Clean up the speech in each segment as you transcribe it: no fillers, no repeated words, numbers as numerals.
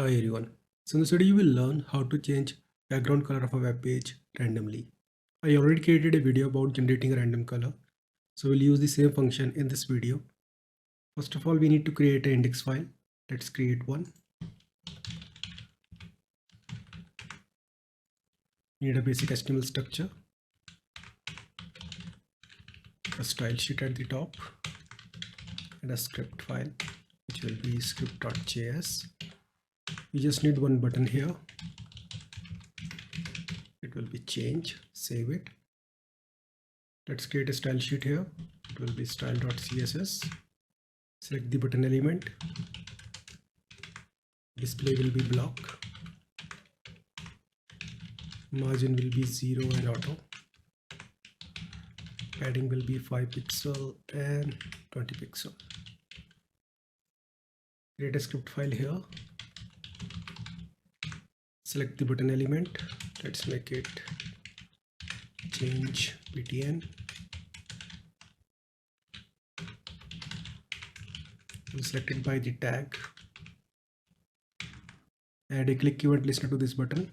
Hi everyone. So in this video you will learn how to change background color of a web page randomly. I already created a video about generating a random color. So we'll use the same function in this video. First of all, we need to create an index file. Let's create one. We need a basic HTML structure, a style sheet at the top, and a script file, which will be script.js. We just need one button here. It will be change, save it. Let's create a style sheet here. It will be style.css. Select the button element. Display will be block. Margin will be 0 and auto. Padding will be 5 pixel and 20 pixel. Create a script file here. Select the button element. Let's make it change btn. We'll select it by the tag. Add a click event listener to this button.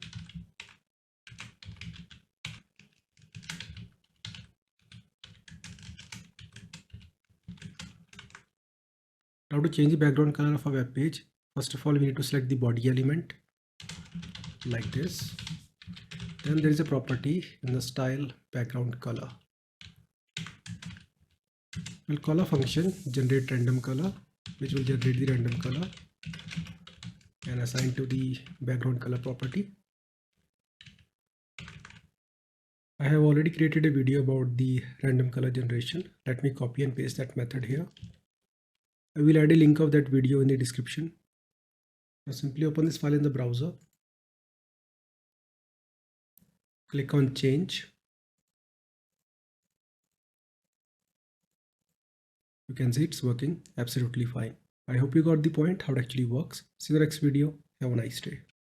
Now to change the background color of a web page, first of all we need to select the body element like this. Then there is a property in the style background color. We'll call a function generate random color, which will generate the random color and assign to the background color property. I have already created a video about the random color generation. Let me copy and paste that method here. I will add a link of that video in the description. Now simply open this file in the browser. Click on change. You can see it's working absolutely fine. I hope you got the point how it actually works. See you in the next video. Have a nice day.